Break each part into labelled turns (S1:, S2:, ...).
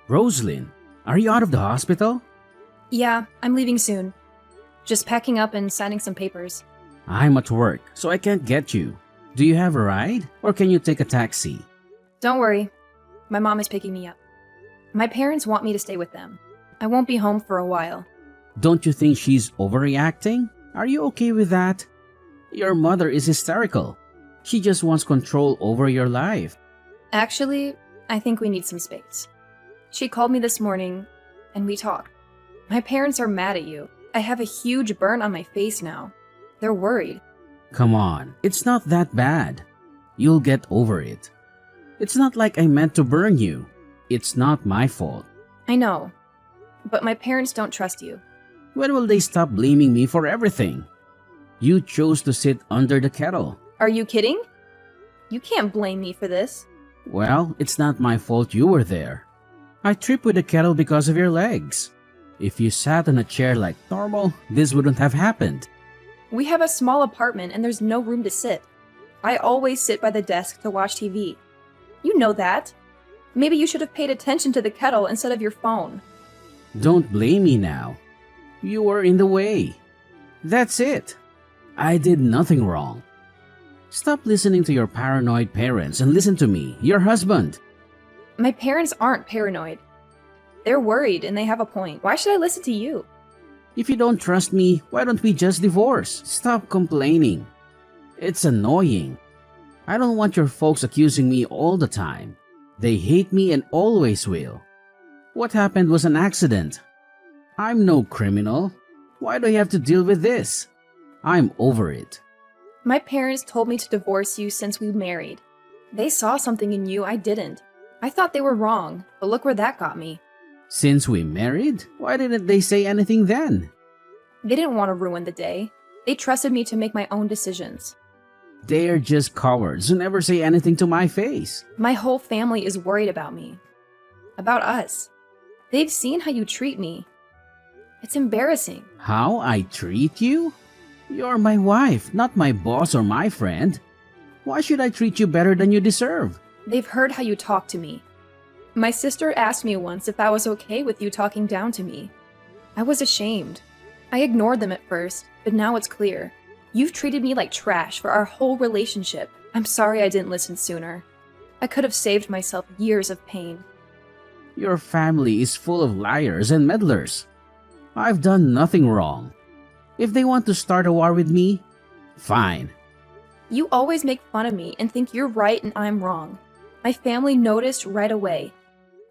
S1: Roslyn, are you out of the hospital?
S2: Yeah, I'm leaving soon. Just packing up and signing some papers.
S1: I'm at work, so I can't get you. Do you have a ride, or can you take a taxi?
S2: Don't worry. My mom is picking me up. My parents want me to stay with them. I won't be home for a while.
S1: Don't you think she's overreacting? Are you okay with that? Your mother is hysterical. She just wants control over your life.
S2: Actually, I think we need some space. She called me this morning, and we talked. My parents are mad at you. I have a huge burn on my face now. They're worried.
S1: Come on, it's not that bad. You'll get over it. It's not like I meant to burn you. It's not my fault.
S2: I know, but my parents don't trust you.
S1: When will they stop blaming me for everything? You chose to sit under the kettle.
S2: Are you kidding? You can't blame me for this.
S1: Well, it's not my fault you were there. I tripped with the kettle because of your legs. If you sat on a chair like normal, this wouldn't have happened.
S2: We have a small apartment and there's no room to sit. I always sit by the desk to watch TV. You know that. Maybe you should have paid attention to the kettle instead of your phone.
S1: Don't blame me now. You were in the way. That's it. I did nothing wrong. Stop listening to your paranoid parents and listen to me, your husband.
S2: My parents aren't paranoid. They're worried and they have a point. Why should I listen to you?
S1: If you don't trust me, why don't we just divorce? Stop complaining. It's annoying. I don't want your folks accusing me all the time. They hate me and always will. What happened was an accident. I'm no criminal. Why do I have to deal with this? I'm over it.
S2: My parents told me to divorce you since we married. They saw something in you I didn't. I thought they were wrong, but look where that got me.
S1: Since we married? Why didn't they say anything then?
S2: They didn't want to ruin the day. They trusted me to make my own decisions.
S1: They're just cowards who never say anything to my face.
S2: My whole family is worried about me. About us. They've seen how you treat me. It's embarrassing.
S1: How I treat you? You're my wife, not my boss or my friend. Why should I treat you better than you deserve?
S2: They've heard how you talk to me. My sister asked me once if I was okay with you talking down to me. I was ashamed. I ignored them at first, but now it's clear. You've treated me like trash for our whole relationship. I'm sorry I didn't listen sooner. I could have saved myself years of pain.
S1: Your family is full of liars and meddlers. I've done nothing wrong. If they want to start a war with me, fine.
S2: You always make fun of me and think you're right and I'm wrong. My family noticed right away.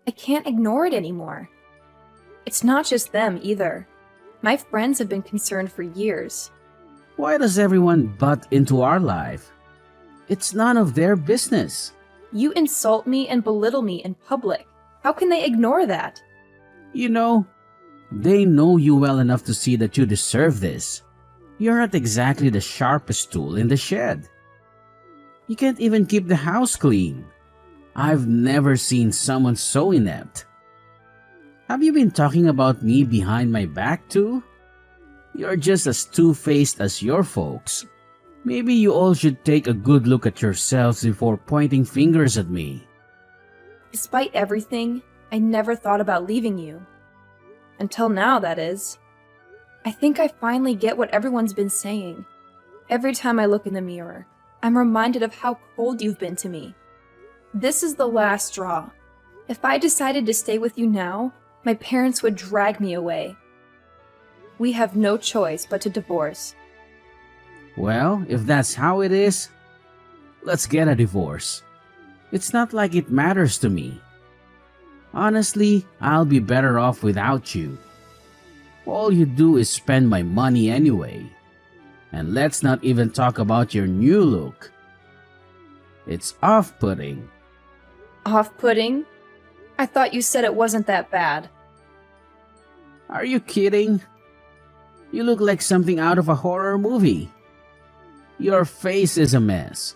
S2: I can't ignore it anymore. It's not just them either. My friends have been concerned for years.
S1: Why does everyone butt into our life? It's none of their business.
S2: You insult me and belittle me in public. How can they ignore that?
S1: You know, they know you well enough to see that you deserve this. You're not exactly the sharpest tool in the shed. You can't even keep the house clean. I've never seen someone so inept. Have you been talking about me behind my back too? You're just as two-faced as your folks. Maybe you all should take a good look at yourselves before pointing fingers at me.
S2: Despite everything, I never thought about leaving you. Until now, that is. I think I finally get what everyone's been saying. Every time I look in the mirror, I'm reminded of how cold you've been to me. This is the last straw. If I decided to stay with you now, my parents would drag me away. We have no choice but to divorce.
S1: Well, if that's how it is, let's get a divorce. It's not like it matters to me. Honestly, I'll be better off without you. All you do is spend my money anyway. And let's not even talk about your new look. It's off-putting.
S2: Off-putting? I thought you said it wasn't that bad.
S1: Are you kidding? You look like something out of a horror movie. Your face is a mess.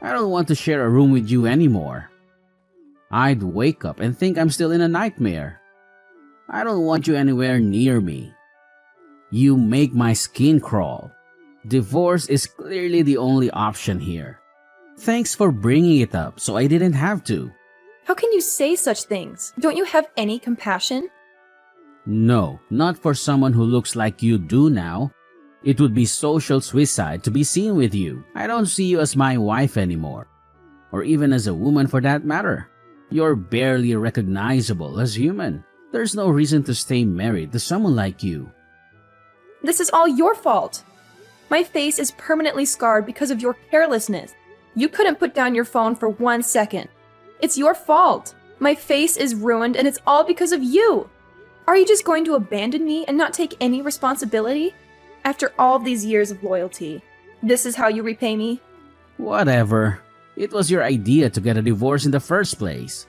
S1: I don't want to share a room with you anymore. I'd wake up and think I'm still in a nightmare. I don't want you anywhere near me. You make my skin crawl. Divorce is clearly the only option here. Thanks for bringing it up so I didn't have to.
S2: How can you say such things? Don't you have any compassion?
S1: No, not for someone who looks like you do now. It would be social suicide to be seen with you. I don't see you as my wife anymore. Or even as a woman for that matter. You're barely recognizable as human. There's no reason to stay married to someone like you.
S2: This is all your fault. My face is permanently scarred because of your carelessness. You couldn't put down your phone for 1 second. It's your fault. My face is ruined and it's all because of you. Are you just going to abandon me and not take any responsibility? After all these years of loyalty, this is how you repay me?
S1: Whatever. It was your idea to get a divorce in the first place.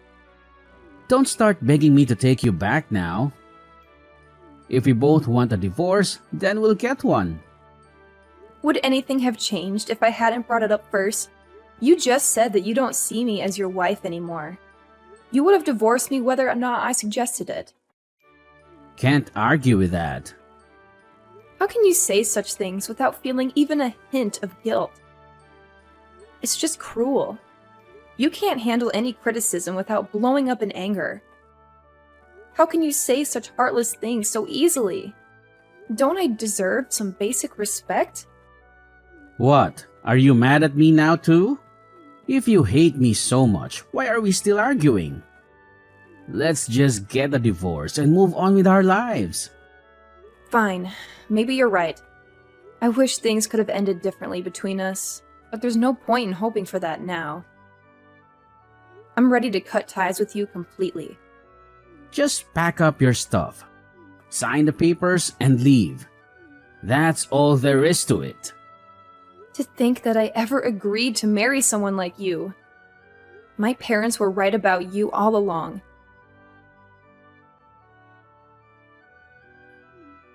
S1: Don't start begging me to take you back now. If we both want a divorce, then we'll get one.
S2: Would anything have changed if I hadn't brought it up first? You just said that you don't see me as your wife anymore. You would have divorced me whether or not I suggested it.
S1: Can't argue with that.
S2: How can you say such things without feeling even a hint of guilt? It's just cruel. You can't handle any criticism without blowing up in anger. How can you say such heartless things so easily? Don't I deserve some basic respect?
S1: What? Are you mad at me now too? If you hate me so much, why are we still arguing? Let's just get a divorce and move on with our lives.
S2: Fine, maybe you're right. I wish things could have ended differently between us, but there's no point in hoping for that now. I'm ready to cut ties with you completely.
S1: Just pack up your stuff, sign the papers, and leave. That's all there is to it.
S2: To think that I ever agreed to marry someone like you. My parents were right about you all along.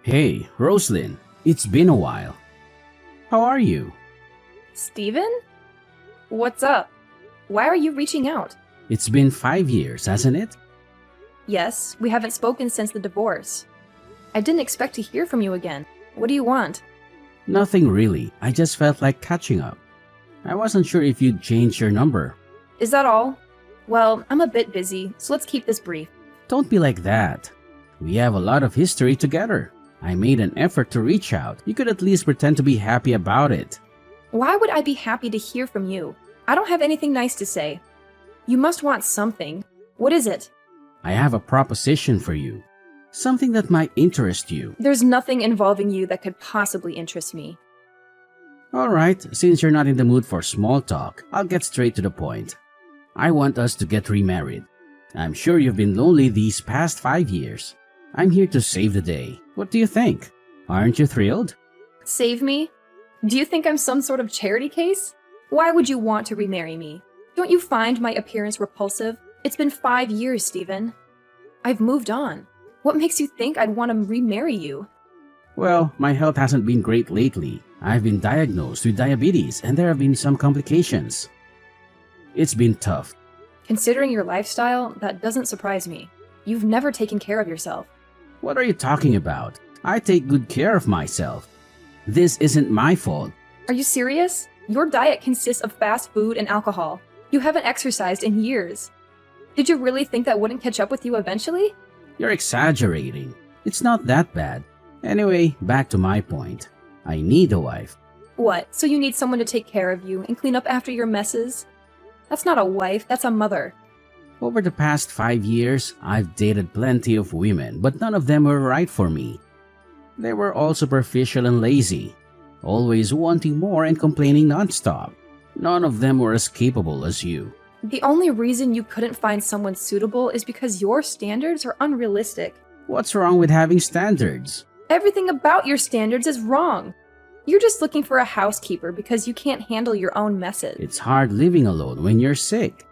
S1: Hey, Roslyn, it's been a while. How are you?
S2: Steven? What's up? Why are you reaching out?
S1: It's been 5 years, hasn't it?
S2: Yes, we haven't spoken since the divorce. I didn't expect to hear from you again. What do you want?
S1: Nothing really. I just felt like catching up. I wasn't sure if you'd changed your number.
S2: Is that all? Well, I'm a bit busy, so let's keep this brief.
S1: Don't be like that. We have a lot of history together. I made an effort to reach out. You could at least pretend to be happy about it.
S2: Why would I be happy to hear from you? I don't have anything nice to say. You must want something. What is it?
S1: I have a proposition for you. Something that might interest you.
S2: There's nothing involving you that could possibly interest me.
S1: Alright, since you're not in the mood for small talk, I'll get straight to the point. I want us to get remarried. I'm sure you've been lonely these past 5 years. I'm here to save the day. What do you think? Aren't you thrilled?
S2: Save me? Do you think I'm some sort of charity case? Why would you want to remarry me? Don't you find my appearance repulsive? It's been 5 years, Steven. I've moved on. What makes you think I'd want to remarry you?
S1: Well, my health hasn't been great lately. I've been diagnosed with diabetes and there have been some complications. It's been tough.
S2: Considering your lifestyle, that doesn't surprise me. You've never taken care of yourself.
S1: What are you talking about? I take good care of myself. This isn't my fault.
S2: Are you serious? Your diet consists of fast food and alcohol. You haven't exercised in years. Did you really think that wouldn't catch up with you eventually?
S1: You're exaggerating. It's not that bad. Anyway, back to my point. I need a wife.
S2: What, so you need someone to take care of you and clean up after your messes? That's not a wife, that's a mother.
S1: Over the past 5 years, I've dated plenty of women, but none of them were right for me. They were all superficial and lazy, always wanting more and complaining nonstop. None of them were as capable as you.
S2: The only reason you couldn't find someone suitable is because your standards are unrealistic.
S1: What's wrong with having standards?
S2: Everything about your standards is wrong. You're just looking for a housekeeper because you can't handle your own messes.
S1: It's hard living alone when you're sick.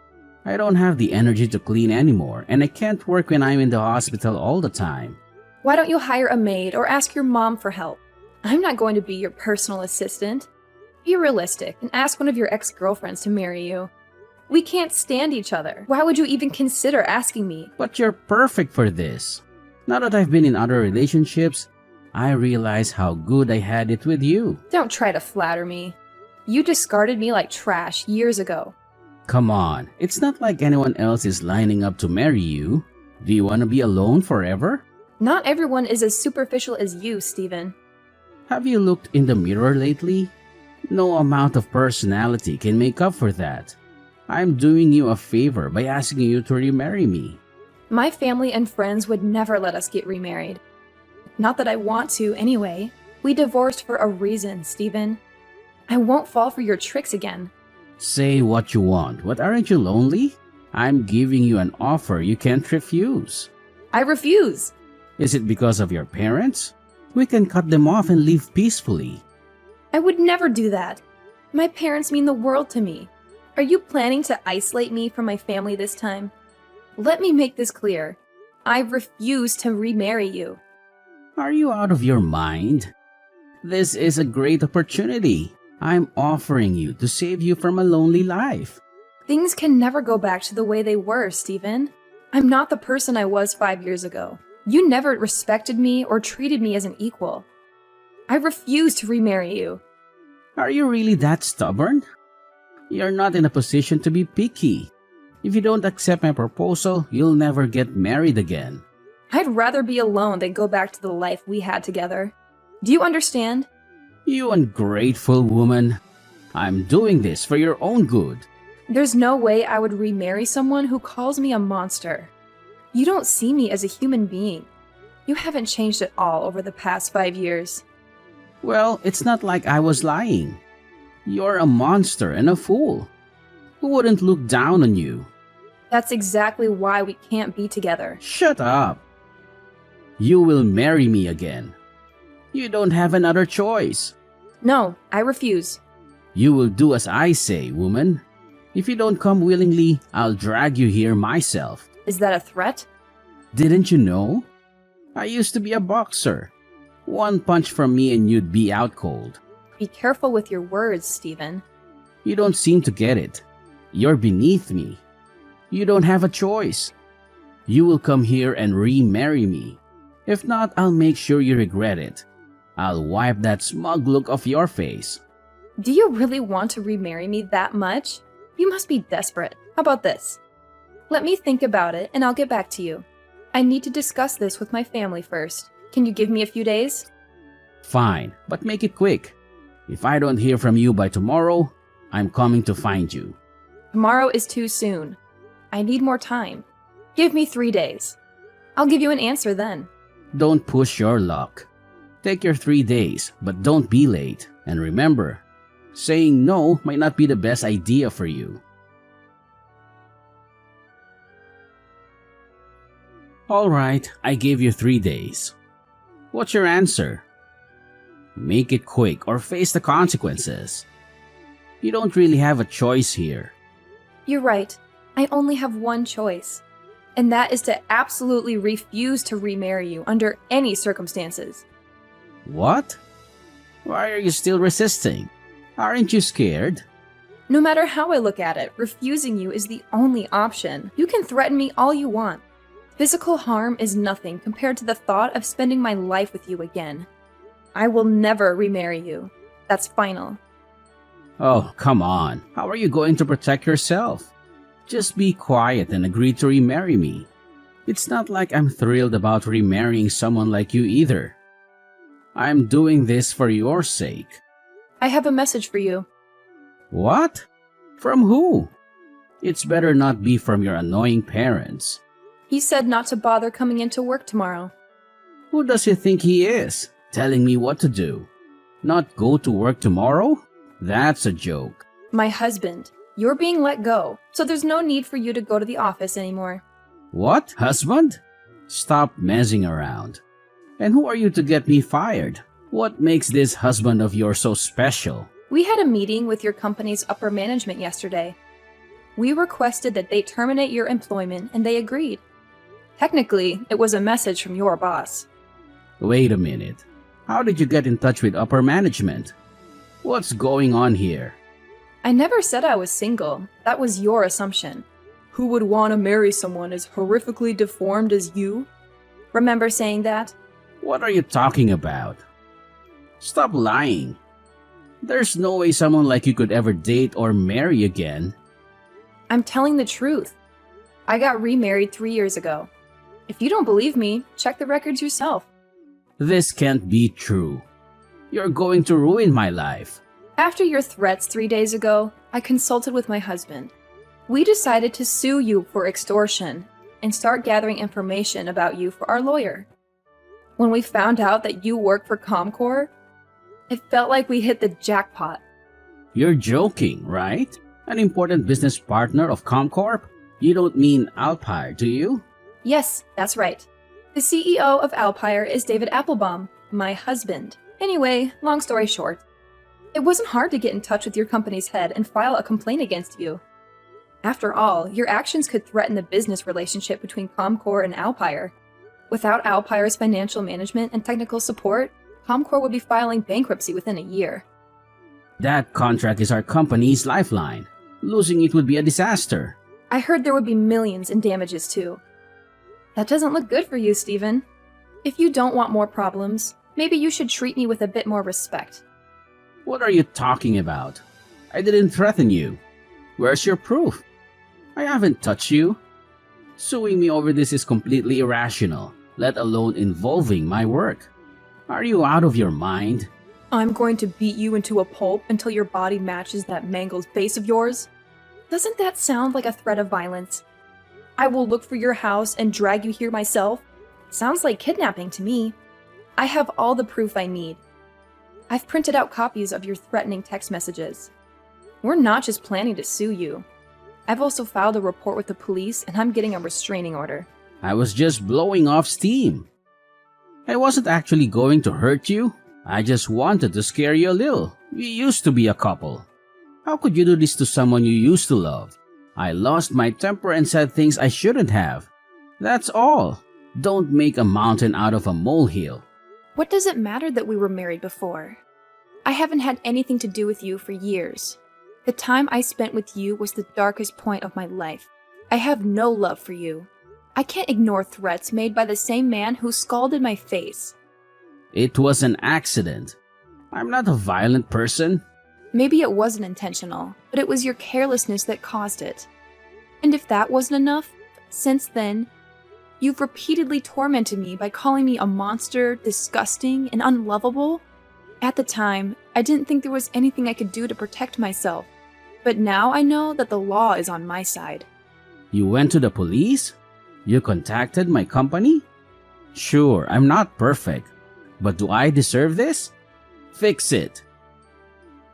S1: I don't have the energy to clean anymore, and I can't work when I'm in the hospital all the time.
S2: Why don't you hire a maid or ask your mom for help? I'm not going to be your personal assistant. Be realistic and ask one of your ex-girlfriends to marry you. We can't stand each other. Why would you even consider asking me?
S1: But you're perfect for this. Now that I've been in other relationships, I realize how good I had it with you.
S2: Don't try to flatter me. You discarded me like trash years ago.
S1: Come on, it's not like anyone else is lining up to marry you. Do you want to be alone forever?
S2: Not everyone is as superficial as you, Stephen.
S1: Have you looked in the mirror lately? No amount of personality can make up for that. I'm doing you a favor by asking you to remarry me.
S2: My family and friends would never let us get remarried. Not that I want to, anyway. We divorced for a reason, Stephen. I won't fall for your tricks again.
S1: Say what you want, but aren't you lonely? I'm giving you an offer you can't refuse.
S2: I refuse.
S1: Is it because of your parents? We can cut them off and live peacefully.
S2: I would never do that. My parents mean the world to me. Are you planning to isolate me from my family this time? Let me make this clear. I refuse to remarry you.
S1: Are you out of your mind? This is a great opportunity. I'm offering you to save you from a lonely life.
S2: Things can never go back to the way they were, Stephen. I'm not the person I was 5 years ago. You never respected me or treated me as an equal. I refuse to remarry you.
S1: Are you really that stubborn? You're not in a position to be picky. If you don't accept my proposal, you'll never get married again.
S2: I'd rather be alone than go back to the life we had together. Do you understand?
S1: You ungrateful woman. I'm doing this for your own good.
S2: There's no way I would remarry someone who calls me a monster. You don't see me as a human being. You haven't changed at all over the past 5 years.
S1: Well, it's not like I was lying. You're a monster and a fool. Who wouldn't look down on you?
S2: That's exactly why we can't be together.
S1: Shut up. You will marry me again. You don't have another choice.
S2: No, I refuse.
S1: You will do as I say, woman. If you don't come willingly, I'll drag you here myself.
S2: Is that a threat?
S1: Didn't you know? I used to be a boxer. One punch from me and you'd be out cold.
S2: Be careful with your words, Stephen.
S1: You don't seem to get it. You're beneath me. You don't have a choice. You will come here and remarry me. If not, I'll make sure you regret it. I'll wipe that smug look off your face.
S2: Do you really want to remarry me that much? You must be desperate. How about this? Let me think about it and I'll get back to you. I need to discuss this with my family first. Can you give me a few days?
S1: Fine, but make it quick. If I don't hear from you by tomorrow, I'm coming to find you.
S2: Tomorrow is too soon. I need more time. Give me 3 days. I'll give you an answer then.
S1: Don't push your luck. Take your 3 days, but don't be late. And remember, saying no might not be the best idea for you. Alright, I gave you 3 days. What's your answer? Make it quick or face the consequences. You don't really have a choice here.
S2: You're right. I only have one choice. And that is to absolutely refuse to remarry you under any circumstances.
S1: What? Why are you still resisting? Aren't you scared?
S2: No matter how I look at it, refusing you is the only option. You can threaten me all you want. Physical harm is nothing compared to the thought of spending my life with you again. I will never remarry you. That's final.
S1: Oh, come on. How are you going to protect yourself? Just be quiet and agree to remarry me. It's not like I'm thrilled about remarrying someone like you either. I'm doing this for your sake.
S2: I have a message for you.
S1: What? From who? It's better not be from your annoying parents.
S2: He said not to bother coming into work tomorrow.
S1: Who does he think he is? Telling me what to do. Not go to work tomorrow? That's a joke.
S2: My husband. You're being let go, so there's no need for you to go to the office anymore.
S1: What? Husband? Stop messing around. And who are you to get me fired? What makes this husband of yours so special?
S2: We had a meeting with your company's upper management yesterday. We requested that they terminate your employment and they agreed. Technically, it was a message from your boss.
S1: Wait a minute. How did you get in touch with upper management? What's going on here?
S2: I never said I was single. That was your assumption. Who would want to marry someone as horrifically deformed as you? Remember saying that?
S1: What are you talking about? Stop lying. There's no way someone like you could ever date or marry again.
S2: I'm telling the truth. I got remarried 3 years ago. If you don't believe me, check the records yourself.
S1: This can't be true. You're going to ruin my life.
S2: After your threats 3 days ago, I consulted with my husband. We decided to sue you for extortion and start gathering information about you for our lawyer. When we found out that you work for Comcor, it felt like we hit the jackpot.
S1: You're joking, right? An important business partner of Comcorp? You don't mean Alpire, do you?
S2: Yes, that's right. The CEO of Alpire is David Applebaum, my husband. Anyway, long story short, it wasn't hard to get in touch with your company's head and file a complaint against you. After all, your actions could threaten the business relationship between Comcor and Alpire. Without Alpire's financial management and technical support, Comcor would be filing bankruptcy within a year.
S1: That contract is our company's lifeline. Losing it would be a disaster.
S2: I heard there would be millions in damages too. That doesn't look good for you, Stephen. If you don't want more problems, maybe you should treat me with a bit more respect.
S1: What are you talking about? I didn't threaten you. Where's your proof? I haven't touched you. Suing me over this is completely irrational, let alone involving my work. Are you out of your mind?
S2: I'm going to beat you into a pulp until your body matches that mangled face of yours? Doesn't that sound like a threat of violence? I will look for your house and drag you here myself. Sounds like kidnapping to me. I have all the proof I need. I've printed out copies of your threatening text messages. We're not just planning to sue you. I've also filed a report with the police and I'm getting a restraining order.
S1: I was just blowing off steam. I wasn't actually going to hurt you. I just wanted to scare you a little. We used to be a couple. How could you do this to someone you used to love? I lost my temper and said things I shouldn't have. That's all. Don't make a mountain out of a molehill.
S2: What does it matter that we were married before? I haven't had anything to do with you for years. The time I spent with you was the darkest point of my life. I have no love for you. I can't ignore threats made by the same man who scalded my face.
S1: It was an accident. I'm not a violent person.
S2: Maybe it wasn't intentional, but it was your carelessness that caused it. And if that wasn't enough, since then, you've repeatedly tormented me by calling me a monster, disgusting, and unlovable. At the time, I didn't think there was anything I could do to protect myself. But now I know that the law is on my side.
S1: You went to the police? You contacted my company? Sure, I'm not perfect. But do I deserve this? Fix it.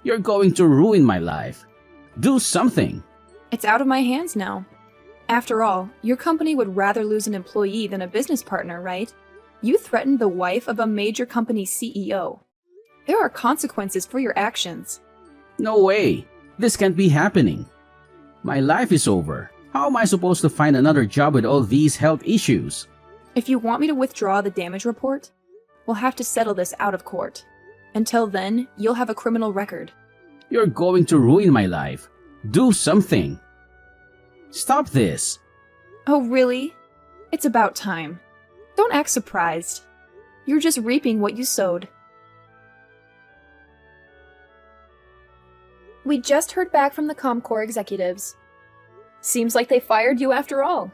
S1: You're going to ruin my life. Do something.
S2: It's out of my hands now. After all, your company would rather lose an employee than a business partner, right? You threatened the wife of a major company's CEO. There are consequences for your actions.
S1: No way. This can't be happening. My life is over. How am I supposed to find another job with all these health issues?
S2: If you want me to withdraw the damage report, we'll have to settle this out of court. Until then, you'll have a criminal record.
S1: You're going to ruin my life. Do something. Stop this.
S2: Oh, really? It's about time. Don't act surprised. You're just reaping what you sowed. We just heard back from the Comcor executives. Seems like they fired you after all.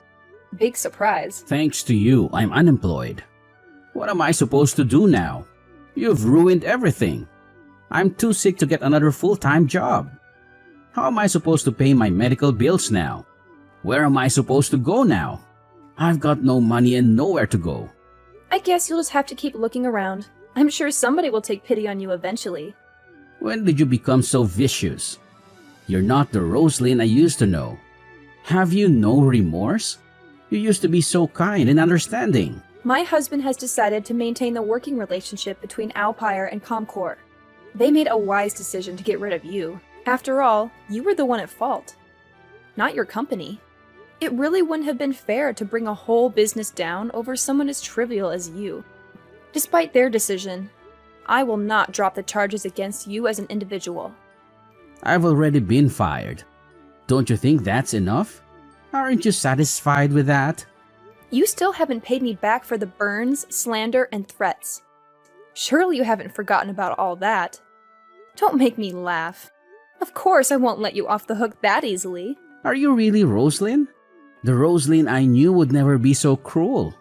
S2: Big surprise.
S1: Thanks to you, I'm unemployed. What am I supposed to do now? You've ruined everything. I'm too sick to get another full-time job. How am I supposed to pay my medical bills now? Where am I supposed to go now? I've got no money and nowhere to go.
S2: I guess you'll just have to keep looking around. I'm sure somebody will take pity on you eventually.
S1: When did you become so vicious? You're not the Rosalyn I used to know. Have you no remorse? You used to be so kind and understanding.
S2: My husband has decided to maintain the working relationship between Alpire and Comcor. They made a wise decision to get rid of you. After all, you were the one at fault, not your company. It really wouldn't have been fair to bring a whole business down over someone as trivial as you. Despite their decision, I will not drop the charges against you as an individual.
S1: I've already been fired. Don't you think that's enough? Aren't you satisfied with that?
S2: You still haven't paid me back for the burns, slander, and threats. Surely you haven't forgotten about all that. Don't make me laugh. Of course I won't let you off the hook that easily.
S1: Are you really Roslyn? The Roslyn I knew would never be so cruel.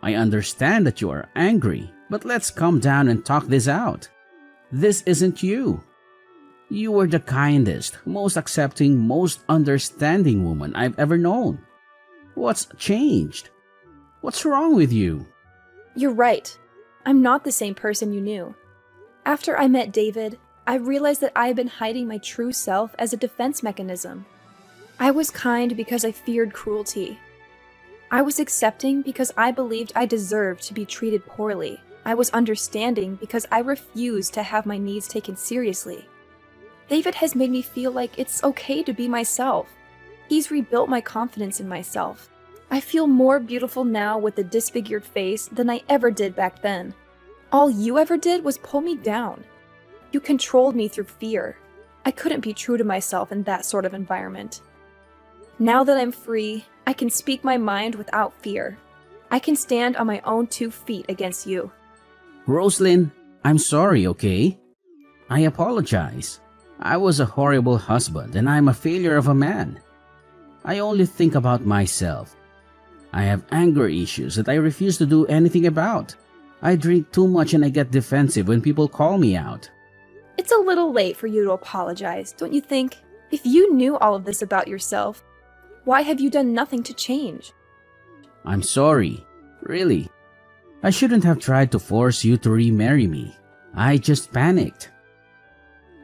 S1: I understand that you are angry, but let's calm down and talk this out. This isn't you. You were the kindest, most accepting, most understanding woman I've ever known. What's changed? What's wrong with you?
S2: You're right. I'm not the same person you knew. After I met David, I realized that I had been hiding my true self as a defense mechanism. I was kind because I feared cruelty. I was accepting because I believed I deserved to be treated poorly. I was understanding because I refused to have my needs taken seriously. David has made me feel like it's okay to be myself. He's rebuilt my confidence in myself. I feel more beautiful now with a disfigured face than I ever did back then. All you ever did was pull me down. You controlled me through fear. I couldn't be true to myself in that sort of environment. Now that I'm free, I can speak my mind without fear. I can stand on my own 2 feet against you.
S1: Roslyn, I'm sorry, okay? I apologize. I was a horrible husband and I'm a failure of a man. I only think about myself. I have anger issues that I refuse to do anything about. I drink too much and I get defensive when people call me out.
S2: It's a little late for you to apologize, don't you think? If you knew all of this about yourself, why have you done nothing to change?
S1: I'm sorry, really. I shouldn't have tried to force you to remarry me. I just panicked.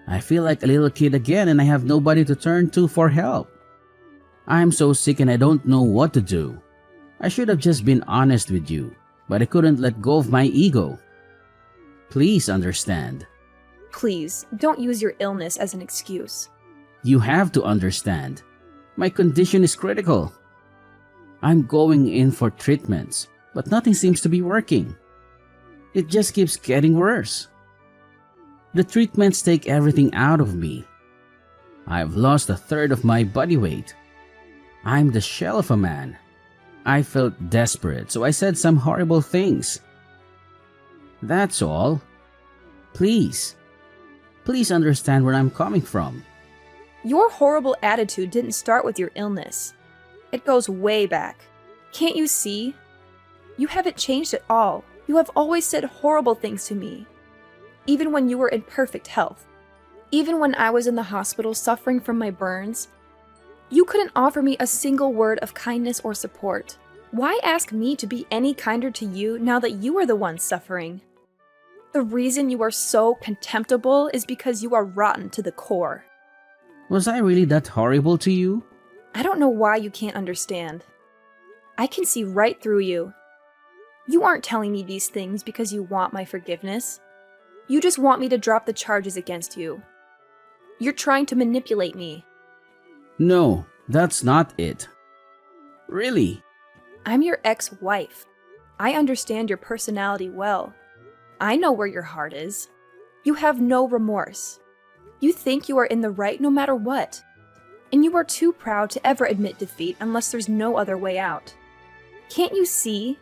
S1: I feel like a little kid again and I have nobody to turn to for help. I'm so sick and I don't know what to do. I should have just been honest with you, but I couldn't let go of my ego. Please understand.
S2: Please, don't use your illness as an excuse.
S1: You have to understand. My condition is critical. I'm going in for treatments, but nothing seems to be working. It just keeps getting worse. The treatments take everything out of me. I've lost 1/3 of my body weight. I'm the shell of a man. I felt desperate, so I said some horrible things. That's all. Please understand where I'm coming from.
S2: Your horrible attitude didn't start with your illness. It goes way back. Can't you see? You haven't changed at all. You have always said horrible things to me. Even when you were in perfect health. Even when I was in the hospital suffering from my burns, you couldn't offer me a single word of kindness or support. Why ask me to be any kinder to you now that you are the one suffering? The reason you are so contemptible is because you are rotten to the core.
S1: Was I really that horrible to you?
S2: I don't know why you can't understand. I can see right through you. You aren't telling me these things because you want my forgiveness. You just want me to drop the charges against you. You're trying to manipulate me.
S1: No, that's not it. Really?
S2: I'm your ex-wife. I understand your personality well. I know where your heart is. You have no remorse. You think you are in the right no matter what. And you are too proud to ever admit defeat unless there's no other way out. Can't you see?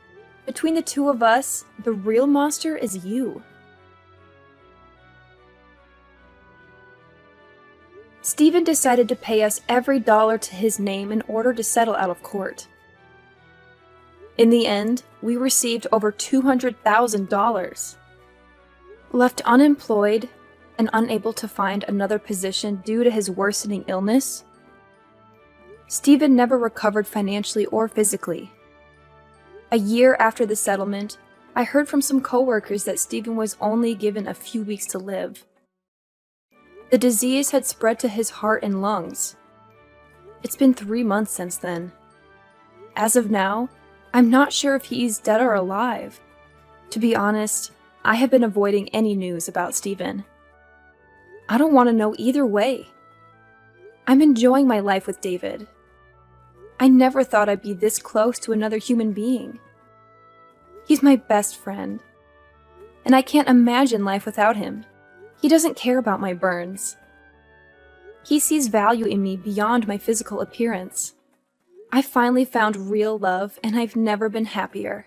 S2: Between the two of us, the real monster is you. Stephen decided to pay us every dollar to his name in order to settle out of court. In the end, we received over $200,000. Left unemployed and unable to find another position due to his worsening illness, Stephen never recovered financially or physically. A year after the settlement, I heard from some coworkers that Stephen was only given a few weeks to live. The disease had spread to his heart and lungs. It's been 3 months since then. As of now, I'm not sure if he's dead or alive. To be honest, I have been avoiding any news about Stephen. I don't want to know either way. I'm enjoying my life with David. I never thought I'd be this close to another human being. He's my best friend, and I can't imagine life without him. He doesn't care about my burns. He sees value in me beyond my physical appearance. I finally found real love, and I've never been happier.